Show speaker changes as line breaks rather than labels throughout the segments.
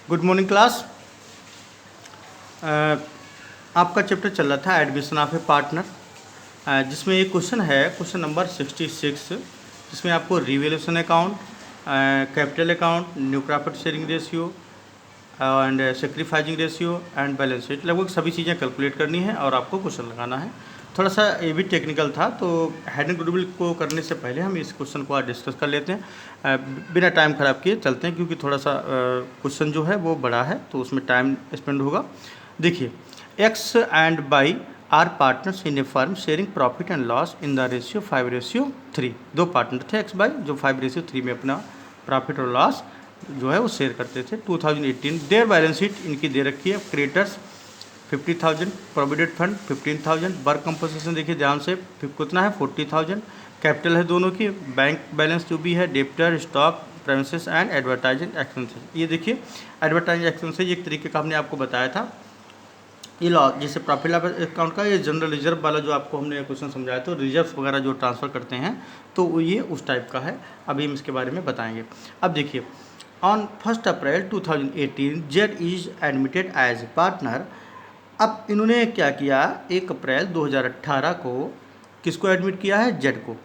Good morning class. आपका chapter चल रहा था एडमिशन ऑफ ए पार्टनर, जिसमें एक क्वेश्चन है, क्वेश्चन नंबर 66, जिसमें आपको revaluation account, capital account, new profit sharing ratio and sacrificing ratio and balance sheet, लगभग सभी चीज़ें कैलकुलेट करनी है और आपको क्वेश्चन लगाना है। थोड़ा सा ये भी टेक्निकल था, तो हेड एंड गुडविल को करने से पहले हम इस क्वेश्चन को आज डिस्कस कर लेते हैं। बिना टाइम ख़राब किए चलते हैं, क्योंकि थोड़ा सा क्वेश्चन जो है वो बड़ा है, तो उसमें टाइम स्पेंड होगा। देखिए, X and Y are partners in a firm sharing profit and loss in the ratio 5:3। दो पार्टनर थे एक्स बाई, जो 5:3 में अपना प्रॉफिट और लॉस जो है वो शेयर करते थे। 2018 देयर बैलेंस शीट इनकी दे रखी है। Creditors 50,000, provident fund 15,000, work composition देखिए ध्यान से कितना है 40,000, कैपिटल है दोनों की, बैंक बैलेंस जो भी है, debtor, stock, premises and advertising expenses. ये देखिए एडवर्टाइजिंग एक्सपेंसेस एक तरीके का हमने आपको बताया था, ये लॉ जैसे प्रॉफिट लॉस अकाउंट का ये जनरल रिजर्व वाला जो आपको हमने क्वेश्चन समझाया, तो रिजर्व्स वगैरह जो ट्रांसफ़र करते हैं तो ये उस टाइप का है। अभी हम इसके बारे में बताएंगे। अब देखिए, on 1 April 2018 Z is admitted as partner. अब इन्होंने क्या किया, 1 अप्रैल 2018 को किसको एडमिट किया है, जेड को।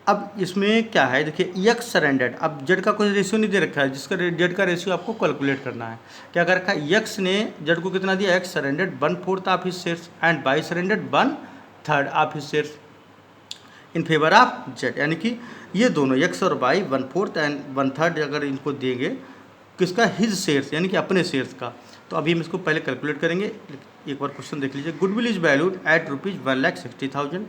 अब इसमें क्या है, देखिए यक्स सरेंडर्ड। अब जेड का कोई रेशियो नहीं दे रखा है, जिसका जेड का रेशियो आपको कैलकुलेट करना है। क्या कर रखा है, यक्स ने जेड को कितना दिया, x surrendered 1/4 of his shares and by surrendered 1/3 of his shares in favour of Z. यानी कि ये दोनों यक्स और बाई 1/4 एंड 1/3 अगर इनको देंगे किसका, हिज शेयर्स यानी कि अपने शेयर्स का। तो अभी हम इसको पहले कैलकुलेट करेंगे। एक बार क्वेश्चन देख लीजिए। Goodwill is valued at ₹1,60,000।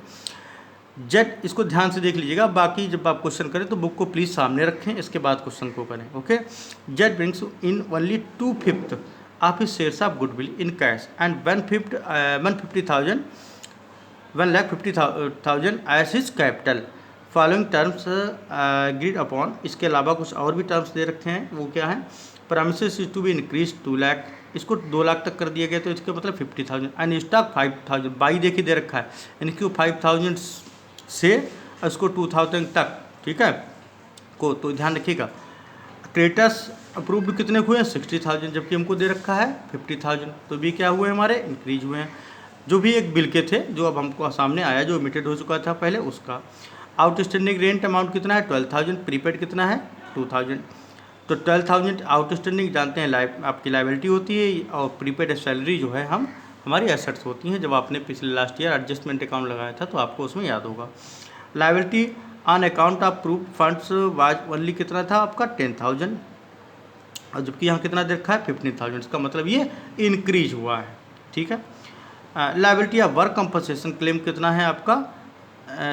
Z, इसको ध्यान से देख लीजिएगा, बाकी जब आप क्वेश्चन करें तो बुक को प्लीज़ सामने रखें, इसके बाद क्वेश्चन को करें। Okay. Z brings in only 2/5 of his shares of goodwill in cash and 1,50,000 as his capital. Following terms agreed upon. इसके अलावा कुछ और भी टर्म्स दे रखे हैं, वो क्या है, premises is to be increase 2 lakh, इसको 2 लाख तक कर दिया गया, तो इसका मतलब 50,000 एंड स्टॉक 5,000। बाई देखिए दे रखा है, यानी कि 5,000 से उसको 2,000 तक, ठीक है को, तो ध्यान रखिएगा। क्रेडिटर्स अप्रूव्ड कितने हुए हैं, 60,000, जबकि हमको दे रखा है 50,000, तो भी क्या हुए हमारे, इंक्रीज हुए हैं। जो भी एक बिल के थे, जो अब हमको सामने आया, जो इमिटेड हो चुका था पहले, उसका आउटस्टैंडिंग रेंट अमाउंट कितना है 12,000, प्रीपेड कितना है 2,000। तो 12,000 आउटस्टैंडिंग जानते हैं आपकी लाइबिलिटी होती है, और प्रीपेड सैलरी जो है हम हमारी एसेट्स होती हैं। जब आपने पिछले लास्ट ईयर एडजस्टमेंट अकाउंट लगाया था तो आपको उसमें याद होगा। Liability on account of proof funds was only कितना था आपका 10,000, और जबकि यहाँ कितना दे रखा है 15,000, इसका मतलब ये इंक्रीज हुआ है, ठीक है। Liability of work compensation claim कितना है आपका,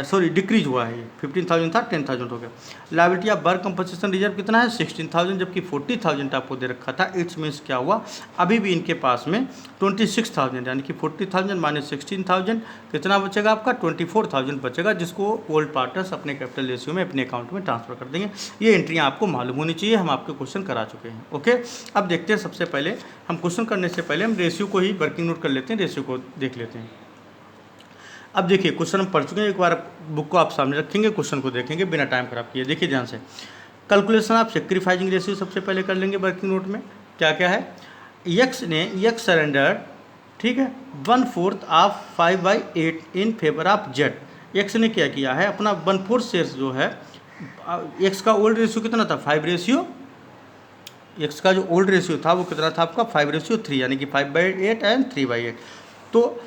सॉरी डिक्रीज हुआ है, ये 15,000 था 10,000 हो गया। Liability of work compensation reserve कितना है 16,000, जबकि 40,000 आपको दे रखा था। इट्स मीन्स क्या हुआ, अभी भी इनके पास में 26,000, यानी कि 40,000 माइनस 16,000 कितना बचेगा आपका 24,000 बचेगा, जिसको ओल्ड पार्टनर्स अपने कैपिटल रेशियो में अपने अकाउंट में ट्रांसफर कर देंगे। ये एंट्रियाँ आपको मालूम होनी चाहिए, हम आपके क्वेश्चन करा चुके हैं। ओके, अब देखते हैं, सबसे पहले हम क्वेश्चन करने से पहले हम रेशियो को ही वर्किंग नोट कर लेते हैं, रेशियो को देख लेते हैं। अब देखिए क्वेश्चन हम पढ़ चुके हैं, एक बार बुक को आप सामने रखेंगे, क्वेश्चन को देखेंगे बिना टाइम खराब किए। देखिए ध्यान से, कैलकुलेशन आप सेक्रीफाइजिंग रेशियो सबसे पहले कर लेंगे वर्किंग नोट में। क्या क्या है, यक्स ने यक्स सरेंडर, ठीक है, 1/4 of 5/8 in favour of Z. X ने क्या किया है, अपना 1/4 शेयर्स जो है, एक्स का ओल्ड रेशियो कितना था 5:, एक्स का जो ओल्ड रेशियो था वो कितना था आपका 5:3, यानी कि 5/8 एंड 3/8। तो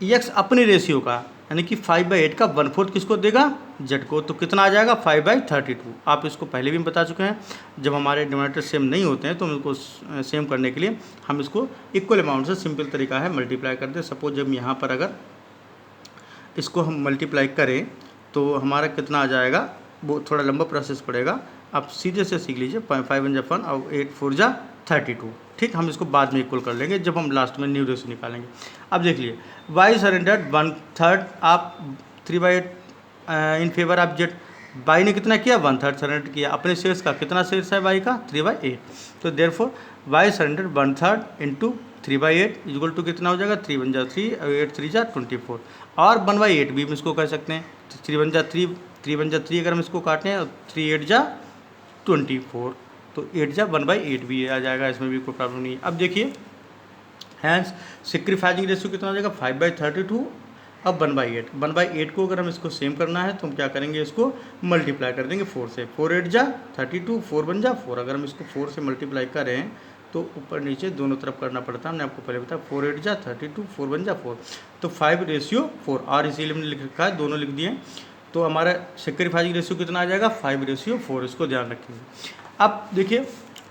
एक्स अपने रेशियो का, यानी कि 5/8 का 1/4 किसको देगा, जेड को, तो कितना आ जाएगा 5/32। आप इसको पहले भी बता चुके हैं, जब हमारे डिनोमिनेटर सेम नहीं होते हैं तो हम इसको सेम करने के लिए हम इसको इक्वल अमाउंट से, सिंपल तरीका है मल्टीप्लाई कर दें। सपोज जब यहाँ पर अगर इसको हम मल्टीप्लाई करें तो हमारा कितना आ जाएगा, वो थोड़ा लंबा प्रोसेस पड़ेगा, आप सीधे से सीख लीजिए। 5 × 1 और 8 4 × 32, ठीक। हम इसको बाद में इक्वल कर लेंगे जब हम लास्ट में न्यू रेशियो निकालेंगे। अब देख लिए, वाई सरेंडर्ड 1/3 आप 3/8 in favour of Z. By ने कितना किया 1/3 सरेंडर किया, अपने शेयर्स का कितना शेयर्स है बाई का 3/8, तो therefore Y surrender 1/3 into 3/8 equal to कितना हो जाएगा 3 × 3 और 8 3 × 24, और 1/8 भी हम इसको कह सकते हैं। 3 × 3 अगर हम इसको काटें, 3 × 8 = 24, तो 8/1/8 भी आ जाएगा, इसमें भी कोई प्रॉब्लम नहीं है। अब देखिए हैंस सेक्रीफाइजिंग रेशियो कितना हो जाएगा 5/32। अब 1/8, 1/8 को अगर हम इसको सेम करना है तो हम क्या करेंगे, इसको मल्टीप्लाई कर देंगे 4 से। 4 8 जा 32, 4 1 जा 4। अगर हम इसको 4 से मल्टीप्लाई करें तो ऊपर नीचे दोनों तरफ करना पड़ता है, हमने आपको पहले बताया। 4 8 जा 32, 4 1 जा 4, तो 5/4। और इसीलिए हमने लिख रखा है, दोनों लिख दिए। तो हमारा सेक्रीफाइजिंग रेशियो कितना आ जाएगा 5/4, इसको ध्यान रखेंगे। अब देखिए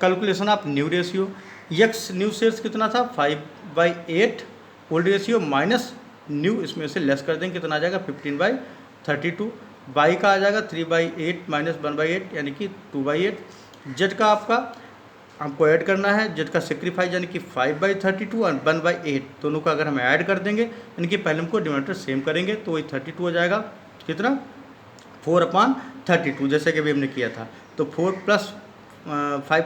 calculation of new ratio, x new shares कितना था 5/8 ओल्ड रेशियो माइनस न्यू, इसमें से लेस कर देंगे, कितना आ जाएगा 15/32। बाई का आ जाएगा 3/8 माइनस 1/8 यानी कि 2/8। जेड का आपका हमको ऐड करना है, जेड का सेक्रीफाइस यानी कि 5/32 और 1/8 दोनों का अगर हम ऐड कर देंगे, यानी कि पहले हमको डिनोमिनेटर सेम करेंगे तो वही 32 हो जाएगा। कितना 4/32 जैसे कि अभी हमने किया था। तो 5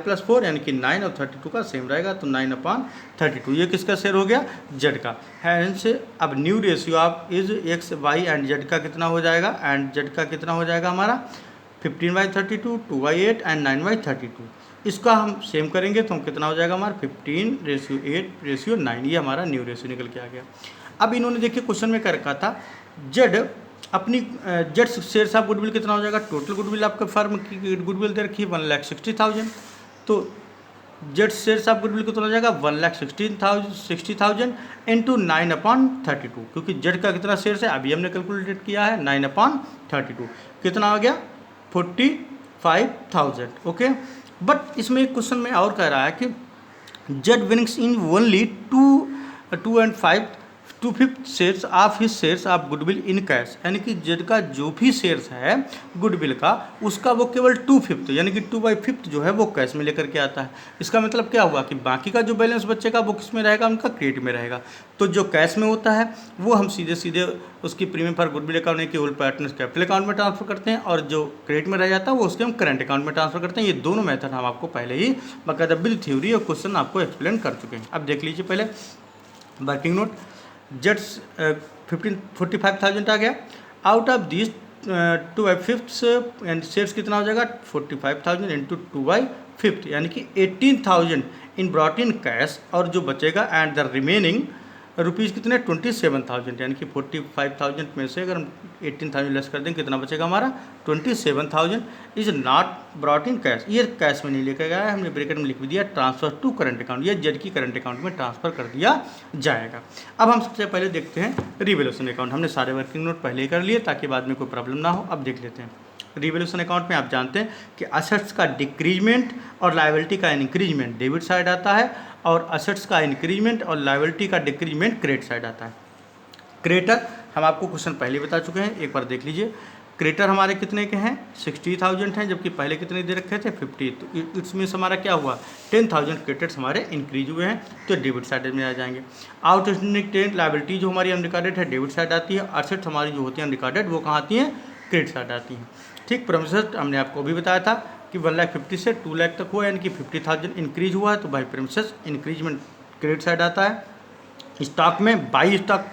+ 4 यानी कि 9 और 32 का सेम रहेगा, तो 9/32। ये किसका शेयर हो गया, जेड का। हैंस अब new ratio of is X Y and Z का कितना हो जाएगा, एंड जेड का कितना हो जाएगा हमारा 15/32, 2/8 एंड 9/32। इसका हम सेम करेंगे तो हम कितना हो जाएगा हमारा 15:8:9। ये हमारा न्यू रेशियो निकल के आ गया। अब इन्होंने देखिए क्वेश्चन में कर रखा था जेड अपनी जेड शेयर्स ऑफ गुडविल कितना हो जाएगा। टोटल गुडविल आपका फर्म की गुडविल दे रखी है 1,60,000, तो जेड शेयर्स ऑफ गुडविल कितना हो जाएगा 1,60,000 इंटू 9/32, क्योंकि जेड का कितना शेयर्स है अभी हमने कैलकुलेट किया है 9/32, कितना आ गया 45,000। ओके, बट इसमें एक क्वेश्चन में और कह रहा है कि Z winnings in only 2.5 shares of his shares of goodwill in cash, यानी कि जेड का जो भी शेयर्स है गुडविल का उसका वो केवल 2/5 यानी कि 2/5 जो है वो कैश में लेकर के आता है। इसका मतलब क्या हुआ कि बाकी का जो बैलेंस बचेगा वो किस में रहेगा, उनका क्रेडिट में रहेगा। तो जो कैश में होता है वो हम सीधे सीधे उसकी प्रीमियम फॉर गुडविल अकाउंट यानी कि ओल्ड पार्टनर्स कैपिटल अकाउंट में ट्रांसफर करते हैं, और जो क्रेडिट में रह जाता है वो उसके हम करंट अकाउंट में ट्रांसफर करते हैं। ये दोनों मेथड हम आपको पहले ही बाकायदा विद थ्योरी और क्वेश्चन आपको एक्सप्लेन कर चुके हैं। अब देख लीजिए पहले वर्किंग नोट, जेड्स 45,000 आ गया। Out of this 2/5 and shares कितना हो जाएगा 45,000 इंटू 2/5 यानी कि 18,000 इन ब्रॉट इन कैश, और जो बचेगा एंड द रिमेनिंग रुपीज़ कितने 27,000 यानी कि 45,000 में से अगर हम 18,000 लेस कर दें कितना बचेगा हमारा 27,000 is not brought in cash. ये कैश में नहीं लेकर गया है, हमने ब्रैकेट में लिख भी दिया ट्रांसफर टू करंट अकाउंट, ये जेड की करंट अकाउंट में ट्रांसफर कर दिया जाएगा। अब हम सबसे पहले देखते हैं रिवैल्यूएशन अकाउंट। हमने सारे वर्किंग नोट पहले ही कर लिए ताकि बाद में कोई प्रॉब्लम ना हो। अब देख लेते हैं रिवैल्यूएशन अकाउंट में आप जानते हैं कि असेट्स का डिक्रीजमेंट और लायबिलिटी का इंक्रीजमेंट डेबिट साइड आता है, और असेट्स का इंक्रीजमेंट और लायबिलिटी का डिक्रीजमेंट क्रेडिट साइड आता है। क्रेडिटर हम आपको क्वेश्चन पहले बता चुके हैं, एक बार देख लीजिए। क्रेडिटर हमारे कितने के हैं 60,000 हैं, जबकि पहले कितने दे रखे थे 50। तो इट्स मीन्स हमारा क्या हुआ 10,000 क्रेडिटर्स हमारे इंक्रीज हुए हैं, तो डेबिट साइड में आ जाएंगे। आउटस्टैंडिंग ट्रेड लायबिलिटी जो हमारी अनरिकॉर्डेड है डेबिट साइड आती है, असेट्स हमारी जो होती है अनरिकॉर्डेड वो कहाँ आती हैं क्रेडिट साइड आती हैं। ठीक, प्रेमिसेस हमने आपको भी बताया था कि 1,50,000 से 2,00,000 तक हुआ, यानी कि 50,000 इंक्रीज हुआ है, तो by premises increment credit side आता है। स्टॉक में बाई स्टॉक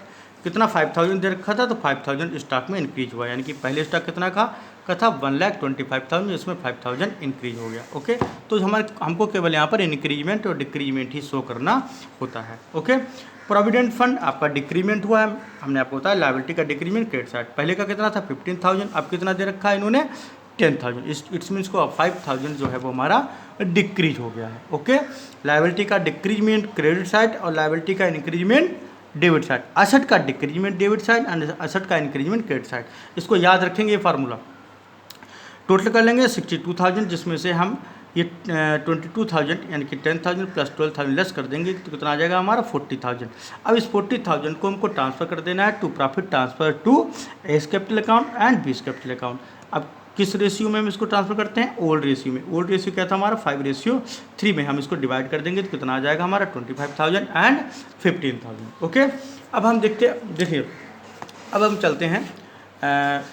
कितना 5,000 दे रखा था, तो 5,000 स्टॉक में इंक्रीज हुआ, यानी कि पहले स्टॉक कितना का था 1,25,000, इसमें 5,000 इंक्रीज हो गया। ओके, तो हमको केवल यहाँ पर इंक्रीजमेंट और डिक्रीजमेंट ही शो करना होता है। ओके, प्रोविडेंट फंड आपका डिक्रीमेंट हुआ है, हमने आपको बताया लायबिलिटी का डिक्रीमेंट क्रेडिट साइड। पहले का कितना था 15,000, अब कितना दे रखा है इन्होंने 10,000, इट्स मीन्स को 5,000 जो है वो हमारा डिक्रीज हो गया है। ओके, लायबिलिटी का डिक्रीजमेंट क्रेडिट साइड और लायबिलिटी का इंक्रीजमेंट डेबिट साइड, असेट का decreasement debit side and asset का इंक्रीजमेंट क्रेडिट साइड। इसको याद रखेंगे ये फार्मूला। टोटल कर लेंगे 62,000, जिसमें से हम ये 22,000 यानी कि 10,000 प्लस 12,000 लेस कर देंगे तो कितना आ जाएगा हमारा 40,000। अब इस 40,000 को हमको ट्रांसफ़र कर देना है to profit transfer to X's capital account and Y's capital account. अब किस रेशियो में हम इसको ट्रांसफ़र करते हैं ओल्ड रेशियो में। ओल्ड रेशियो क्या था हमारा 5:3 में, हम इसको डिवाइड कर देंगे तो कितना आ जाएगा हमारा 25,000 एंड 15,000। ओके, अब हम देखिए अब हम चलते हैं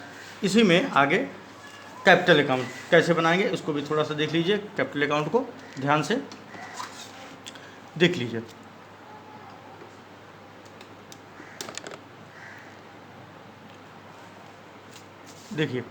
इसी में आगे कैपिटल अकाउंट कैसे बनाएंगे इसको भी थोड़ा सा देख लीजिए। कैपिटल अकाउंट को ध्यान से देख लीजिए। देखिए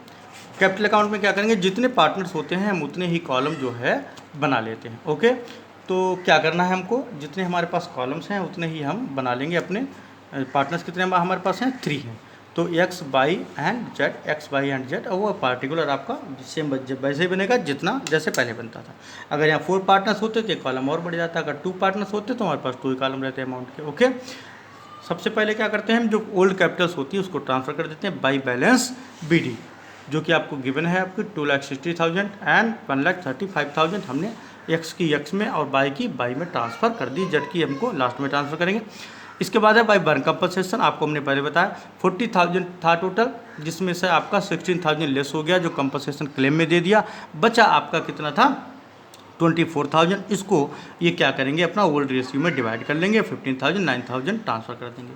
कैपिटल अकाउंट में क्या करेंगे, जितने पार्टनर्स होते हैं हम उतने ही कॉलम जो है बना लेते हैं। ओके, तो क्या करना है हमको, जितने हमारे पास कॉलम्स हैं उतने ही हम बना लेंगे अपने पार्टनर्स। कितने हमारे पास हैं, 3 हैं। तो एक्स वाई एंड जेड, और वो पार्टिकुलर आपका सेम वैसे ही बनेगा जितना जैसे पहले बनता था। अगर यहाँ 4 पार्टनर्स होते तो एक कॉलम और बढ़ जाता, अगर 2 पार्टनर्स होते तो हमारे पास 2 ही कॉलम रहते हैं अमाउंट के। ओके, सबसे पहले क्या करते हैं हम, जो ओल्ड कैपिटल्स होती है उसको ट्रांसफ़र कर देते हैं बाई बैलेंस BD, जो कि आपको गिवन है आपकी 2,60,000 एंड 1,35,000 हमने एक्स की एक्स में और बाई की बाई में ट्रांसफ़र कर दी, जेड की हमको लास्ट में ट्रांसफ़र करेंगे। इसके बाद है बाई बर्न कंपनसेशन, आपको हमने पहले बताया 40,000 था टोटल, जिसमें से आपका 16,000 लेस हो गया जो कंपनसेशन क्लेम में दे दिया, बचा आपका कितना था 24,000। इसको ये क्या करेंगे, अपना ओल्ड रेशियो में डिवाइड कर लेंगे, 15,000 9,000 ट्रांसफ़र कर देंगे।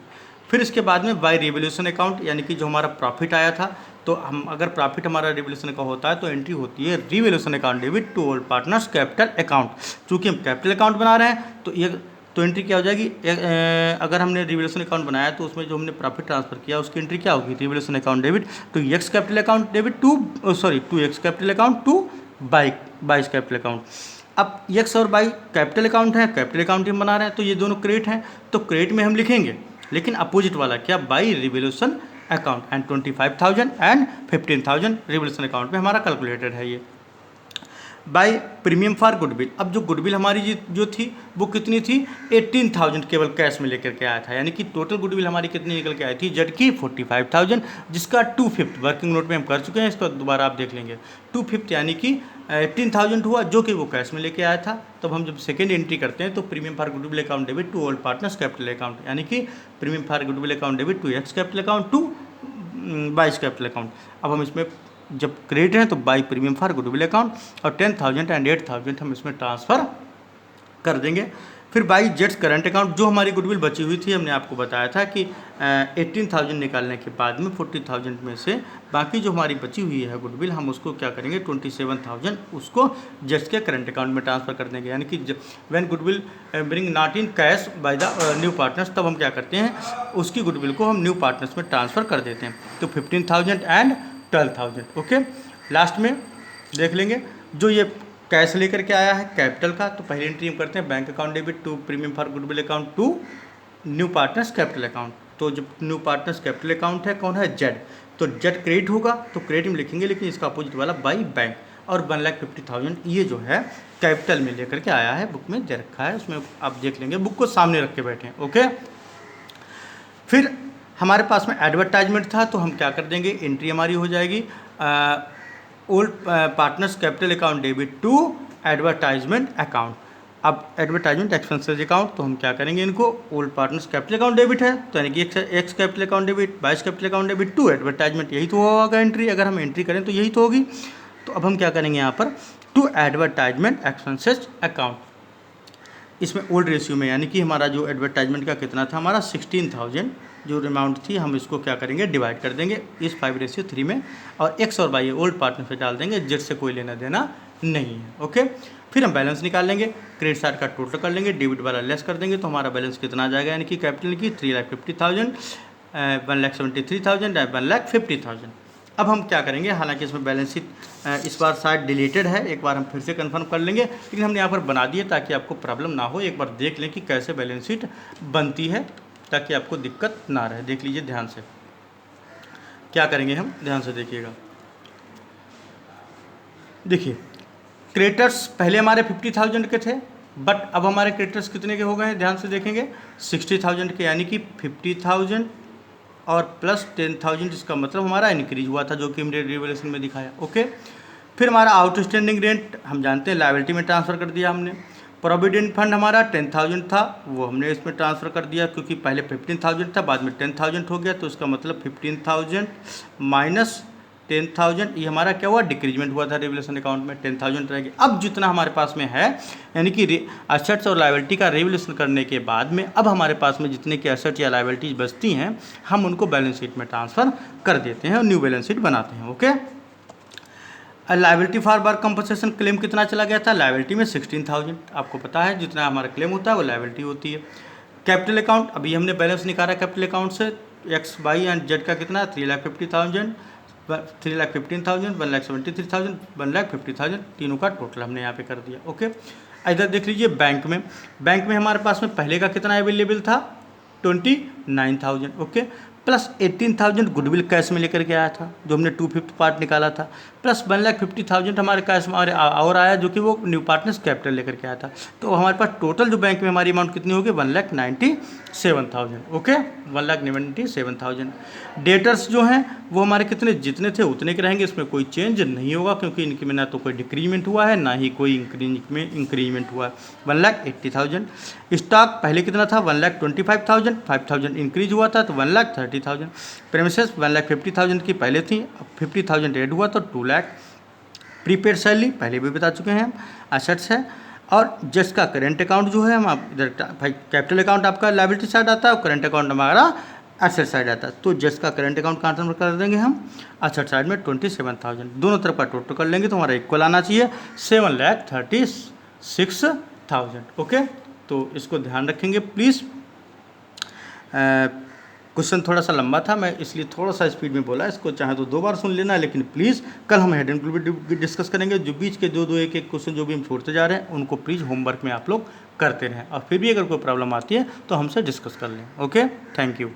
फिर इसके बाद में बाई रिवोल्यूशन अकाउंट, यानी कि जो हमारा प्रॉफिट आया था, तो हम अगर प्रॉफिट हमारा रिवोल्यूशन का होता है तो एंट्री होती है revaluation account debit to old partners capital account. चूँकि हम कैपिटल अकाउंट बना रहे हैं तो ये तो एंट्री क्या हो जाएगी, अगर हमने रिवोल्यूशन अकाउंट बनाया तो उसमें जो हमने प्रॉफिट ट्रांसफर किया उसकी एंट्री क्या होगी, revaluation account debit to X capital account debit to X capital account to Y's capital account. अब एक्स और बाई कैपिटल अकाउंट है, कैपिटल अकाउंट हम बना रहे हैं तो ये दोनों क्रेडिट हैं, तो क्रेडिट में हम लिखेंगे, लेकिन अपोजिट वाला क्या, by revolution account, and 25,000 and 15,000 revolution account में हमारा कैलकुलेटेड है ये। बाय प्रीमियम फॉर गुडविल, अब जो गुडविल हमारी जो थी वो कितनी थी, 18,000 केवल कैश में लेकर के आया था, यानी कि टोटल गुडविल हमारी कितनी निकल के आई थी, जेड की 45,000, जिसका 2/5 वर्किंग नोट में हम कर चुके हैं, इसको दोबारा आप देख लेंगे। 2/5 यानी कि 18,000 हुआ जो कि वो कैश में लेके आया था। तब हम जब सेकेंड एंट्री करते हैं तो premium for goodwill account debit to old partners capital account, यानी कि premium for goodwill account debit to X capital account to Y's capital account. अब हम इसमें जब क्रेडिट है तो by premium for goodwill account, और 10,000 एंड 8,000 हम इसमें ट्रांसफ़र कर देंगे। फिर बाई जेड्स करंट अकाउंट, जो हमारी गुडविल बची हुई थी, हमने आपको बताया था कि 18,000 निकालने के बाद में 40,000 में से बाकी जो हमारी बची हुई है गुडविल, हम उसको क्या करेंगे, 27,000 उसको जेड्स के करंट अकाउंट में ट्रांसफ़र कर देंगे, यानी कि when goodwill bring not in cash by the new partners, तब हम क्या करते हैं, उसकी गुडविल को हम न्यू पार्टनर्स में ट्रांसफ़र कर देते हैं। तो 15,000 एंड 12,000। ओके, लास्ट में देख लेंगे जो ये कैश लेकर के आया है कैपिटल का, तो पहली एंट्री हम करते हैं bank account debit to premium for goodwill account to new partners capital account. तो जब न्यू पार्टनर्स कैपिटल अकाउंट है, कौन है, जेड, तो जेड क्रेडिट होगा तो क्रेडिट में लिखेंगे, लेकिन इसका अपोजिट वाला बाई बैंक, और 1,50,000 ये जो है कैपिटल में लेकर के आया है, बुक में दे रखा है, उसमें आप देख लेंगे, बुक को सामने रख के बैठे हैं। ओके, फिर हमारे पास में एडवर्टाइजमेंट था, तो हम क्या कर देंगे, एंट्री हमारी हो जाएगी old partners capital account debit to advertisement account. अब एडवर्टाइजमेंट एक्सपेंसेस अकाउंट, तो हम क्या करेंगे, इनको old partners capital account debit है तो यानी कि X capital account debit, Y's capital account debit to advertisement, यही तो होगा एंट्री, अगर हम एंट्री करें तो यही तो होगी। तो अब हम क्या करेंगे यहाँ पर, टू एडवर्टाइजमेंट एक्सपेंसेस अकाउंट, इसमें ओल्ड रेशियो में, यानी कि हमारा जो एडवर्टाइजमेंट का कितना था, हमारा 16,000 जो अमाउंट थी, हम इसको क्या करेंगे, डिवाइड कर देंगे इस 5:3 में, और एक्स और बाई ओल्ड पार्टनर से डाल देंगे, जेड से कोई लेना देना नहीं है। ओके, फिर हम बैलेंस निकाल लेंगे, क्रेडिट साइड का टोटल कर लेंगे, डेबिट वाला लेस कर देंगे, तो हमारा बैलेंस कितना आ जाएगा, यानी कि कैपिटल की 3,50,000, 1,73,000 एंड 1,50,000। अब हम क्या करेंगे, हालांकि इसमें बैलेंस शीट इस बार शायद डिलीटेड है, एक बार हम फिर से कंफर्म कर लेंगे, लेकिन हमने यहाँ पर बना दिए ताकि आपको प्रॉब्लम ना हो, एक बार देख लें कि कैसे बैलेंस शीट बनती है, ताकि आपको दिक्कत ना रहे। देख लीजिए ध्यान से, क्या करेंगे हम, ध्यान से देखिएगा। देखिए, क्रेडिटर्स पहले हमारे 50,000 के थे, बट अब हमारे क्रेडिटर्स कितने के हो गए हैं, ध्यान से देखेंगे, 60,000 के, यानी कि 50,000 और प्लस 10,000, जिसका मतलब हमारा इंक्रीज हुआ था, जो कि हमने रिवोल्यूशन में दिखाया। ओके, फिर हमारा आउटस्टैंडिंग रेंट हम जानते हैं लायबिलिटी में ट्रांसफ़र कर दिया हमने। प्रोविडेंट फंड हमारा 10,000 था, वो हमने इसमें ट्रांसफ़र कर दिया, क्योंकि पहले 15,000 था, बाद में 10,000 हो गया, तो इसका मतलब 15,000 माइनस 10,000, ये हमारा क्या हुआ, डिक्रीजमेंट हुआ था रिवोल्यूशन अकाउंट में, 10,000 रहेगी। अब जितना हमारे पास में है, यानी कि एसेट्स और लायबिलिटी का रिवोल्यूशन करने के बाद में अब हमारे पास में जितने की एसेट्स या लायबिलिटीज बचती हैं, हम उनको बैलेंस शीट में ट्रांसफ़र कर देते हैं और न्यू बैलेंस शीट बनाते हैं। Okay, liability for work compensation claim कितना चला गया था, लायबिलिटी में 16,000, आपको पता है जितना हमारा क्लेम होता है वो लायबिलिटी होती है। कैपिटल अकाउंट, अभी हमने बैलेंस निकाला कैपिटल अकाउंट से, एक्स बाई एंड जेड का कितना, 3,50,000, 3,15,000, 1,73,000, 1,50,000, तीनों का टोटल हमने यहाँ पे कर दिया। ओके, इधर देख लीजिए बैंक में हमारे पास में पहले का कितना अवेलेबल था 29,000। ओके, प्लस 18,000 गुडविल कैश में लेकर के आया था, जो हमने 2/5 पार्ट निकाला था, प्लस 1,50,000 हमारे कैश में और आया, जो कि वो न्यू पार्टनर्स कैपिटल लेकर के आया था। तो हमारे पास टोटल जो बैंक में हमारी अमाउंट कितनी होगी 1,97,000। ओके, 1,97,000। डेटर्स जो हैं वो हमारे कितने जितने थे उतने के रहेंगे, इसमें कोई चेंज नहीं होगा, क्योंकि इनकी में ना तो कोई डिक्रीमेंट हुआ है ना ही कोई इंक्रीमेंट हुआ है। 1,80,000। स्टॉक पहले कितना था 1,25,000, 5,000 इंक्रीज हुआ था तो 1,30,000। प्रेमिसेस 1,50,000 की पहले थी, अब 50,000 ऐड हुआ तो 2 लाख। प्रीपेड सैलरी पहले भी बता चुके हैं हम, एसेट्स है। और जिसका करेंट अकाउंट जो है हम आप इधर कैपिटल अकाउंट आपका लायबिलिटी साइड आता है और करेंट अकाउंट हमारा एसेट साइड आता है। तो जिसका करेंट अकाउंट कहाँ ट्रांसफर कर देंगे हम एसेट साइड में 27,000, दोनों तरफ का टोटल कर लेंगे तो हमारा इक्वल आना चाहिए 7,36,000। ओके, तो इसको ध्यान रखेंगे प्लीज़। क्वेश्चन थोड़ा सा लंबा था, मैं इसलिए थोड़ा सा स्पीड में बोला, इसको चाहे तो 2 बार सुन लेना, लेकिन प्लीज़ कल हम हेड एंड भी डिस्कस करेंगे। जो बीच के दो एक क्वेश्चन जो भी हम छोड़ते जा रहे हैं उनको प्लीज़ होमवर्क में आप लोग करते रहें, और फिर भी अगर कोई प्रॉब्लम आती है तो हमसे डिस्कस कर लें। Okay, thank you.